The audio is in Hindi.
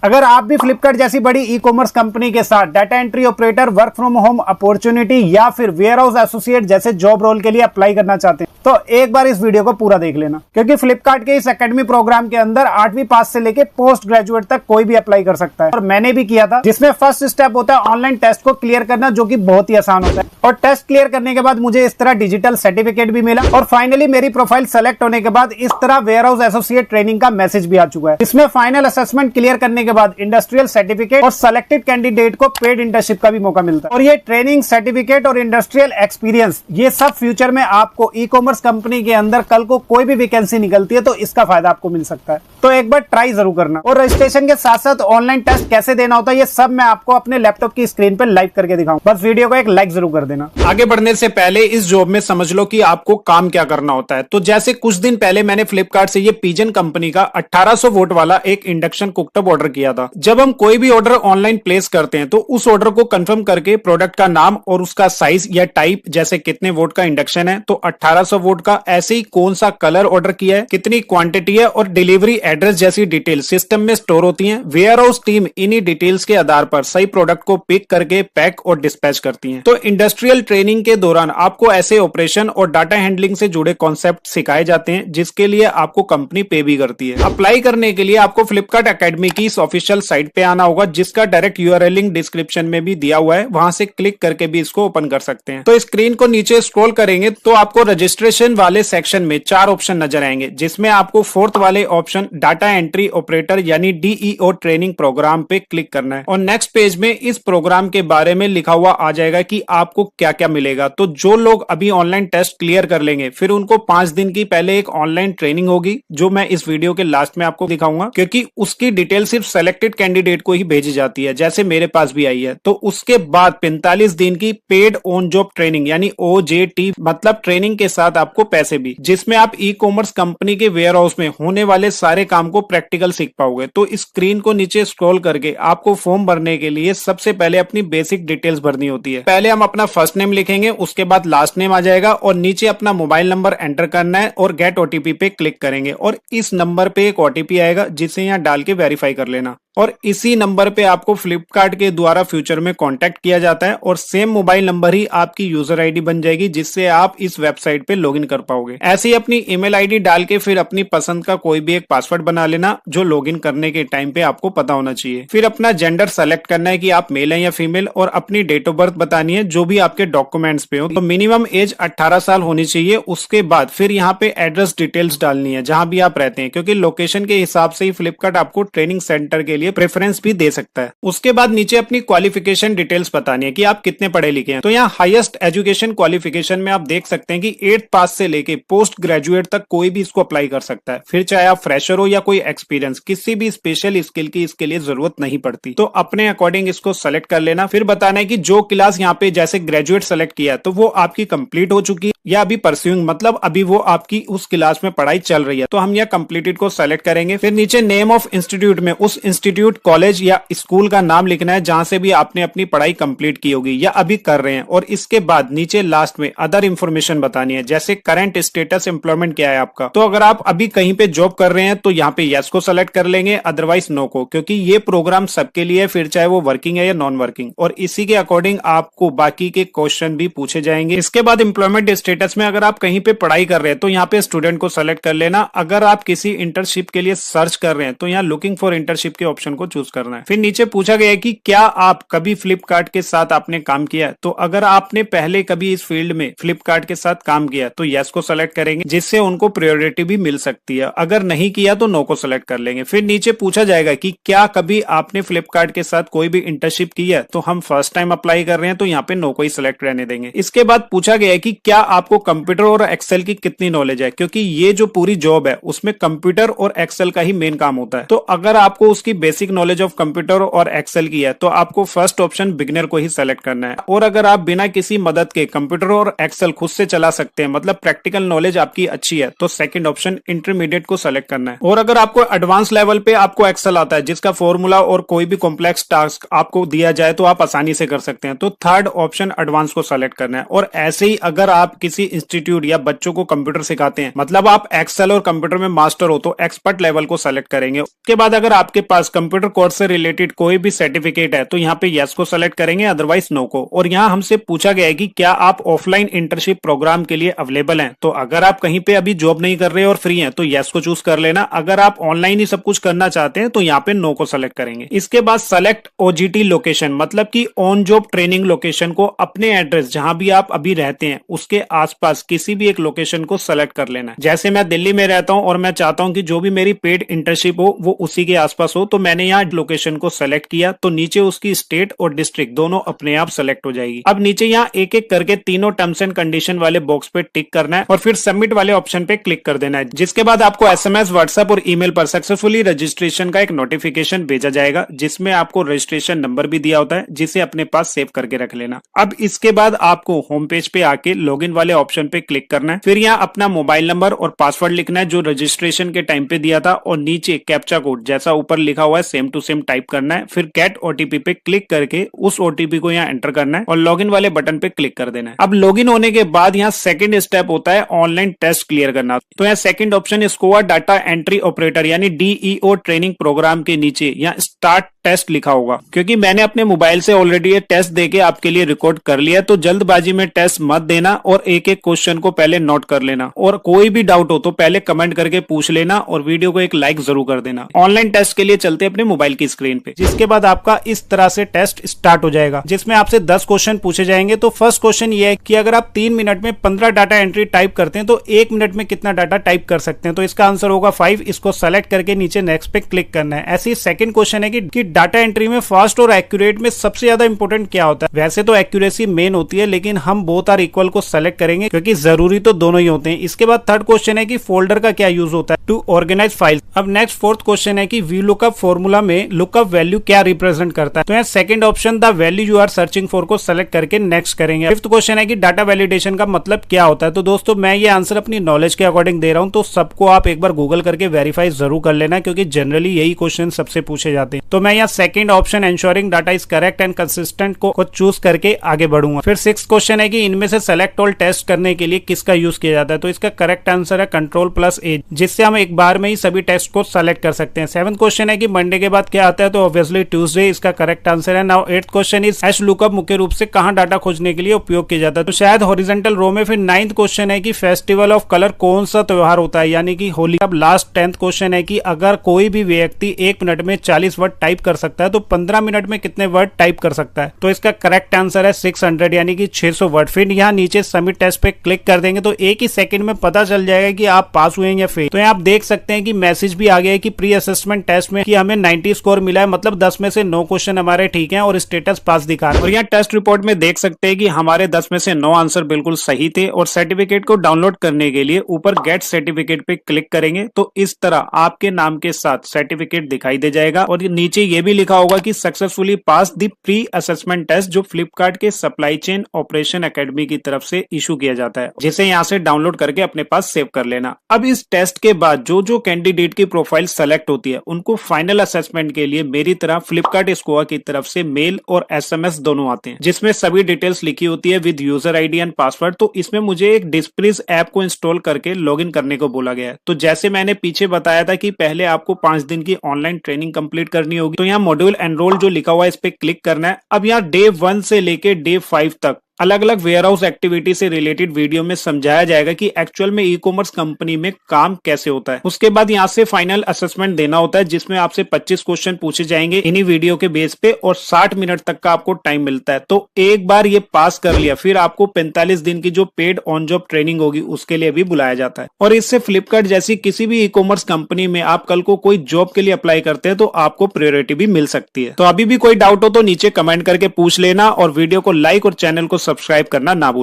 अगर आप भी फ्लिपकार्ट जैसी बड़ी ई कॉमर्स कंपनी के साथ data entry operator, work from home opportunity या फिर वेयर हाउस एसोसिएट जैसे जॉब रोल के लिए अप्लाई करना चाहते हैं तो एक बार इस वीडियो को पूरा देख लेना, क्योंकि फ्लिपकार्ट के इस एकेडमी प्रोग्राम के अंदर 8वीं पास से लेके पोस्ट ग्रेजुएट तक कोई भी अप्लाई कर सकता है। और मैंने भी किया था, जिसमें फर्स्ट स्टेप होता है ऑनलाइन टेस्ट को क्लियर करना, जो कि बहुत ही आसान होता है। और टेस्ट क्लियर करने के बाद मुझे इस तरह डिजिटल सर्टिफिकेट भी मिला और फाइनली मेरी प्रोफाइल सेलेक्ट होने के बाद इस तरह वेयर हाउस एसोसिएट ट्रेनिंग का मैसेज भी आ चुका है। इसमें फाइनल असेसमेंट क्लियर करने के बाद इंडस्ट्रियल सर्टिफिकेट और सेलेक्टेड कैंडिडेट को पेड इंटर्नशिप का भी मौका मिलता है। और ये ट्रेनिंग सर्टिफिकेट और इंडस्ट्रियल एक्सपीरियंस ये सब फ्यूचर में आपको ई कॉमर्स कंपनी के अंदर कल को कोई भी वैकेंसी निकलती है तो इसका फायदा आपको मिल सकता है। तो एक बार ट्राई जरूर करना। और रजिस्ट्रेशन के साथ साथ ऑनलाइन टेस्ट कैसे देना होता है ये सब मैं आपको अपने लैपटॉप की स्क्रीन पर लाइव करके दिखाऊंगा। बस वीडियो को एक लाइक जरूर कर देना। आगे बढ़ने से पहले इस जॉब में समझ लो कि आपको काम क्या करना होता है। तो जैसे कुछ दिन पहले मैंने फ्लिपकार्ट से ये पिजन कंपनी का 1800 वोट वाला एक इंडक्शन कुकटॉप ऑर्डर किया था। जब हम कोई भी ऑर्डर ऑनलाइन प्लेस करते हैं तो उस ऑर्डर को कंफर्म करके प्रोडक्ट का नाम और उसका साइज या टाइप, जैसे कितने वोट का इंडक्शन है तो 1800 वोट का, ऐसे ही कौन सा कलर ऑर्डर किया है, कितनी क्वांटिटी है और डिलीवरी एड्रेस जैसी डिटेल सिस्टम में स्टोर होती है। वेयर हाउस टीम इन्हीं डिटेल्स के आधार पर सही प्रोडक्ट को पिक करके पैक और डिस्पैच करती है। तो इंडस्ट्रियल ट्रेनिंग के दौरान आपको ऐसे ऑपरेशन और डाटा हैंडलिंग से जुड़े कॉन्सेप्ट सिखाए जाते हैं, जिसके लिए आपको कंपनी पे भी करती है। अप्लाई करने के लिए आपको फ्लिपकार्ट एकेडमी की इस ऑफिशियल साइट पे आना होगा, जिसका डायरेक्ट यूआरएल लिंक डिस्क्रिप्शन में भी दिया हुआ है, वहां से क्लिक करके भी इसको ओपन कर सकते हैं। तो स्क्रीन को नीचे स्क्रॉल करेंगे तो आपको रजिस्ट्रेशन वाले सेक्शन में 4 ऑप्शन नजर आएंगे, जिसमें आपको 4th वाले ऑप्शन डाटा एंट्री ऑपरेटर यानी डीईओ ट्रेनिंग प्रोग्राम पे क्लिक करना है। और नेक्स्ट पेज में इस प्रोग्राम के बारे में लिखा हुआ आ जाएगा कि आपको क्या क्या मिलेगा। तो जो लोग अभी ऑनलाइन टेस्ट क्लियर कर लेंगे फिर उनको 5 दिन की पहले एक ऑनलाइन ट्रेनिंग होगी, जो मैं इस वीडियो के लास्ट में आपको दिखाऊंगा, क्योंकि उसकी डिटेल सिर्फ सेलेक्टेड कैंडिडेट को ही भेजी जाती है, जैसे मेरे पास भी आई है। तो उसके बाद 45 दिन की पेड ऑन जॉब ट्रेनिंग यानी ओजेटी, मतलब ट्रेनिंग के साथ आपको पैसे भी, जिसमें आप ई कॉमर्स कंपनी के वेयर हाउस में होने वाले सारे काम को प्रैक्टिकल सीख पाओगे। तो स्क्रीन को नीचे स्क्रॉल करके आपको फॉर्म भरने के लिए सबसे पहले अपनी बेसिक डिटेल्स भरनी होती है। पहले हम अपना फर्स्ट नेम लिखेंगे, उसके बाद लास्ट नेम आ जाएगा और नीचे अपना मोबाइल नंबर एंटर करना है और गेट ओटीपी पे क्लिक करेंगे और इस नंबर पे एक ओटीपी आएगा, जिसे यहाँ डाल के वेरीफाई कर लेना। और इसी नंबर पे आपको फ्लिपकार्ट के द्वारा फ्यूचर में कांटेक्ट किया जाता है और सेम मोबाइल नंबर ही आपकी यूजर आईडी बन जाएगी, जिससे आप इस वेबसाइट पे लॉगिन कर पाओगे। ऐसे ही अपनी ईमेल आईडी डाल के फिर अपनी पसंद का कोई भी एक पासवर्ड बना लेना, जो लॉगिन करने के टाइम पे आपको पता होना चाहिए। फिर अपना जेंडर सेलेक्ट करना है कि आप मेल है या फीमेल, और अपनी डेट ऑफ बर्थ बतानी है जो भी आपके डॉक्यूमेंट्स पे हो। तो मिनिमम एज 18 साल होनी चाहिए। उसके बाद फिर यहाँ पे एड्रेस डिटेल्स डालनी है जहां भी आप रहते हैं, क्योंकि लोकेशन के हिसाब से ही फ्लिपकार्ट आपको ट्रेनिंग सेंटर के लिए प्रेफरेंस भी दे सकता है। उसके बाद नीचे अपनी क्वालिफिकेशन डिटेल्स बतानी है कि आप कितने पढ़े लिखे हैं। तो यहाँ हाईएस्ट एजुकेशन क्वालिफिकेशन में आप देख सकते हैं कि 8th पास से लेके पोस्ट ग्रेजुएट तक कोई भी इसको अप्लाई कर सकता है। फिर चाहे आप फ्रेशर हो या कोई एक्सपीरियंस, किसी भी स्पेशल स्किल की इसके लिए जरूरत नहीं पड़ती। तो अपने अकॉर्डिंग इसको सेलेक्ट कर लेना। फिर बताना है कि जो क्लास यहाँ पे जैसे ग्रेजुएट सेलेक्ट किया तो वो आपकी कंप्लीट हो चुकी है या अभी परस्यूइंग, मतलब अभी वो आपकी उस क्लास में पढ़ाई चल रही है। तो हम यह कंप्लीटेड को सेलेक्ट करेंगे। फिर नीचे नेम ऑफ इंस्टीट्यूट में उस इंस्टीट्यूट, कॉलेज या स्कूल का नाम लिखना है जहां से भी आपने अपनी पढ़ाई कंप्लीट की होगी या अभी कर रहे हैं। और इसके बाद नीचे लास्ट में अदर इंफॉर्मेशन बतानी है, जैसे करंट स्टेटस एम्प्लॉयमेंट क्या है आपका। तो अगर आप अभी कहीं पे जॉब कर रहे हैं तो यहाँ पे यस को सेलेक्ट कर लेंगे, अदरवाइज नो को, क्योंकि ये प्रोग्राम सबके लिए, फिर चाहे वो वर्किंग है या नॉन वर्किंग। और इसी के अकॉर्डिंग आपको बाकी के क्वेश्चन भी पूछे जाएंगे। इसके बाद एम्प्लॉयमेंट स्टेटस में अगर आप कहीं पे पढ़ाई कर रहे हैं तो यहाँ पे स्टूडेंट को सेलेक्ट कर लेना। अगर आप किसी इंटर्नशिप के लिए सर्च कर रहे हैं तो यहाँ लुकिंग फॉर इंटर्नशिप के ऑप्शन को चूज करना है। फिर नीचे पूछा गया है कि क्या आप कभी फ्लिपकार्ट के साथ आपने काम किया है। तो अगर आपने पहले कभी इस फील्ड में फ्लिपकार्ट के साथ काम किया तो यस को सेलेक्ट करेंगे, जिससे उनको प्रायोरिटी भी मिल सकती है। अगर नहीं किया तो नो को सेलेक्ट कर लेंगे। फिर नीचे पूछा जाएगा कि क्या कभी आपने फ्लिपकार्ट के साथ कोई भी इंटर्नशिप की है। तो हम फर्स्ट टाइम अप्लाई कर रहे हैं तो यहाँ पे नो को ही सिलेक्ट रहने देंगे। इसके बाद पूछा गया है कि क्या आपको कंप्यूटर और एक्सेल की कितनी नॉलेज है, क्योंकि ये जो पूरी जॉब है उसमें कंप्यूटर और एक्सेल का ही मेन काम होता है। तो अगर आपको उसकी बेसिक नॉलेज ऑफ कंप्यूटर और एक्सेल की है तो आपको फर्स्ट ऑप्शन बिगिनर को ही सेलेक्ट करना है। और अगर आप बिना किसी मदद के कंप्यूटर और एक्सेल खुद से चला सकते हैं, मतलब प्रैक्टिकल नॉलेज आपकी अच्छी है, तो सेकंड ऑप्शन इंटरमीडिएट को सेलेक्ट करना है। और अगर आपको एडवांस लेवल पे आपको एक्सेल आता है, जिसका फॉर्मूला और कोई भी कॉम्प्लेक्स टास्क आपको दिया जाए तो आप आसानी से कर सकते हैं, तो थर्ड ऑप्शन एडवांस को सेलेक्ट करना है। और ऐसे ही अगर आप किसी इंस्टीट्यूट या बच्चों को कंप्यूटर सिखाते हैं, मतलब आप एक्सेल और कंप्यूटर में मास्टर हो, तो एक्सपर्ट लेवल को सेलेक्ट करेंगे। उसके बाद अगर आपके पास कंप्यूटर कोर्स से रिलेटेड कोई भी सर्टिफिकेट है तो यहाँ पे यस को सेलेक्ट करेंगे, अदरवाइज नो को। और यहाँ हमसे पूछा गया है कि क्या आप ऑफलाइन इंटर्नशिप प्रोग्राम के लिए अवेलेबल हैं। तो अगर आप कहीं पे अभी जॉब नहीं कर रहे और फ्री हैं तो यस को चूज कर लेना। अगर आप ऑनलाइन ही सब कुछ करना चाहते हैं तो यहाँ पे नो को सेलेक्ट करेंगे। इसके बाद सेलेक्ट ओजीटी लोकेशन, मतलब कि ऑन जॉब ट्रेनिंग लोकेशन को अपने एड्रेस जहां भी आप अभी रहते हैं उसके आसपास किसी भी एक लोकेशन को सेलेक्ट कर लेना है। जैसे मैं दिल्ली में रहता हूं और मैं चाहता हूं कि जो भी मेरी पेड इंटर्नशिप हो वो उसी के आसपास हो, तो मैंने यहाँ लोकेशन को सेलेक्ट किया तो नीचे उसकी स्टेट और डिस्ट्रिक्ट दोनों अपने आप सेलेक्ट हो जाएगी। अब नीचे यहाँ एक एक करके तीनों टर्म्स एंड कंडीशन वाले बॉक्स पे टिक करना है और फिर सबमिट वाले ऑप्शन पे क्लिक कर देना है, जिसके बाद आपको SMS, व्हाट्सएप और ईमेल पर सक्सेसफुली रजिस्ट्रेशन का एक नोटिफिकेशन भेजा जाएगा, जिसमें आपको रजिस्ट्रेशन नंबर भी दिया होता है जिसे अपने पास सेव करके रख लेना। अब इसके बाद आपको होम पेज पे आके लॉगिन वाले ऑप्शन पे क्लिक करना है। फिर यहाँ अपना मोबाइल नंबर और पासवर्ड लिखना है जो रजिस्ट्रेशन के टाइम पे दिया था और नीचे कैप्चा कोड जैसा ऊपर लिखा हुआ है सेम टू सेम टाइप करना है। फिर गेट OTP पे क्लिक करके उस OTP को यहाँ एंटर करना है और लॉगिन वाले बटन पे क्लिक कर देना है। अब लॉगिन होने के बाद यहाँ सेकंड स्टेप होता है ऑनलाइन टेस्ट क्लियर करना। तो यहाँ second option score data entry operator यानी DEO ट्रेनिंग प्रोग्राम के नीचे यहाँ स्टार्ट टेस्ट लिखा होगा। क्योंकि मैंने अपने मोबाइल से ऑलरेडी ये टेस्ट देके आपके लिए रिकॉर्ड कर लिया, तो जल्दबाजी में टेस्ट मत देना और एक एक क्वेश्चन को पहले नोट कर लेना और कोई भी डाउट हो तो पहले कमेंट करके पूछ लेना और वीडियो को एक लाइक जरूर कर देना। ऑनलाइन टेस्ट के लिए चलते अपने मोबाइल की स्क्रीन पे, जिसके बाद आपका इस तरह से टेस्ट स्टार्ट हो जाएगा, जिसमें आपसे 10 क्वेश्चन पूछे जाएंगे। तो फर्स्ट क्वेश्चन ये है कि अगर आप 3 मिनट में 15 डाटा एंट्री टाइप करते हैं तो 1 मिनट में कितना डाटा टाइप कर सकते हैं। तो इसका आंसर होगा 5। इसको सेलेक्ट करके नीचे नेक्स्ट पे क्लिक करना है। ऐसे ही सेकंड क्वेश्चन है कि डाटा एंट्री में फास्ट और एक्यूरेट में सबसे ज्यादा इंपॉर्टेंट क्या होता है। वैसे तो एक्यूरेसी मेन होती है, लेकिन हम बोथ आर इक्वल को सेलेक्ट करेंगे क्योंकि जरूरी तो दोनों ही होते हैं। इसके बाद थर्ड क्वेश्चन है कि फोल्डर का क्या यूज होता है टू ऑर्गेनाइज फाइल। अब नेक्स्ट फोर्थ क्वेश्चन है कि वी लुकअप फॉर्मूला में लुकअप वैल्यू क्या रिप्रेजेंट करता है। तो यहाँ second option the value you are searching for को सेलेक्ट करके नेक्स्ट करेंगे। फिफ्थ क्वेश्चन है कि डाटा वैलिडेशन का मतलब क्या होता है। तो दोस्तों मैं ये आंसर अपनी नॉलेज के अकॉर्डिंग दे रहा हूं, तो सबको आप एक बार गूगल करके वेरीफाई जरूर कर लेना क्योंकि जनरली यही क्वेश्चन सबसे पूछे जाते हैं। तो मैं यहाँ second option ensuring data is correct and consistent को चूज करके आगे बढ़ूंगा। फिर सिक्स क्वेश्चन है कि इनमें से सेलेक्ट ऑल टेस्ट करने के लिए किसका यूज किया जाता है। तो इसका करेक्ट आंसर है Ctrl+A, जिससे हम एक बार में ही सभी टेस्ट को सेलेक्ट कर सकते हैं। सेवंथ क्वेश्चन है कि मंडे के बाद क्या आता है। तो ऑब्वियसली ट्यूसडे इसका करेक्ट आंसर है। Now eighth question is hash lookup मुख्य रूप से कहां डाटा खोजने के लिए उपयोग किया जाता है। तो शायद हॉरिजॉन्टल रो में। फिर नाइन्थ क्वेश्चन है कि फेस्टिवल ऑफ कलर कौन सा त्योहार होता है, यानी कि होली। अब लास्ट 10th क्वेश्चन है कि अगर कोई भी व्यक्ति 1 मिनट में 40 वर्ड टाइप कर सकता है तो 15 मिनट में कितने वर्ड टाइप कर सकता है। तो इसका करेक्ट आंसर है 600 यानी कि 600 वर्ड। फिर यहाँ नीचे सबमिट टेस्ट पे क्लिक कर देंगे तो एक ही सेकंड में पता चल जाएगा कि आप पास हुए हैं या फेल। तो यहाँ आप देख सकते हैं कि मैसेज भी आ गया है कि प्री असेसमेंट टेस्ट में कि हमें 90 स्कोर मिला है, मतलब 10 में से 9 क्वेश्चन हमारे ठीक हैं और स्टेटस पास दिखा रहा है। और यहाँ टेस्ट रिपोर्ट में देख सकते हैं कि हमारे 10 में से 9 आंसर बिल्कुल सही थे। और सर्टिफिकेट को डाउनलोड करने के लिए ऊपर गेट सर्टिफिकेट पे क्लिक करेंगे तो इस तरह आपके नाम के साथ सर्टिफिकेट दिखाई दे जाएगा और नीचे ये भी लिखा होगा कि successfully pass the pre assessment test, जो फ्लिपकार्ट के सप्लाई चेन ऑपरेशन एकेडमी की तरफ से इशू किया जाता है, जिसे यहाँ से डाउनलोड करके अपने पास सेव कर लेना। अब इस टेस्ट के बाद जो जो कैंडिडेट की प्रोफाइल सेलेक्ट होती है उनको फाइनल असेसमेंट के लिए मेरी तरह फ्लिपकार्ट स्कोर की तरफ से मेल और SMS दोनों आते हैं, जिसमें सभी डिटेल्स लिखी होती है with user ID and password. तो इसमें मुझे एक डिस्प्रिज ऐप को इंस्टॉल करके लॉगिन करने को बोला गया है। तो जैसे मैंने पीछे बताया था कि पहले आपको 5 दिन की ऑनलाइन ट्रेनिंग कंप्लीट करनी होगी, तो यहाँ मॉड्यूल एनरोल जो लिखा हुआ है इस पे क्लिक करना है। अब यहाँ डे 1 से लेके डे 5 तक अलग अलग वेयर हाउस एक्टिविटी से रिलेटेड वीडियो में समझाया जाएगा कि एक्चुअल में ई-कॉमर्स कंपनी में काम कैसे होता है। उसके बाद यहाँ से फाइनल असेसमेंट देना होता है, जिसमें आपसे 25 क्वेश्चन पूछे जाएंगे इन्हीं वीडियो के बेस पे और 60 मिनट तक का आपको टाइम मिलता है। तो एक बार ये पास कर लिया फिर आपको 45 दिन की जो पेड ऑन जॉब ट्रेनिंग होगी उसके लिए भी बुलाया जाता है। और इससे फ्लिपकार्ट जैसी किसी भी ई-कॉमर्स कंपनी में आप कल को कोई जॉब के लिए अप्लाई करते हैं तो आपको प्रायोरिटी भी मिल सकती है। तो अभी भी कोई डाउट हो तो नीचे कमेंट करके पूछ लेना और वीडियो को लाइक और चैनल को सब्सक्राइब करना ना भूलें।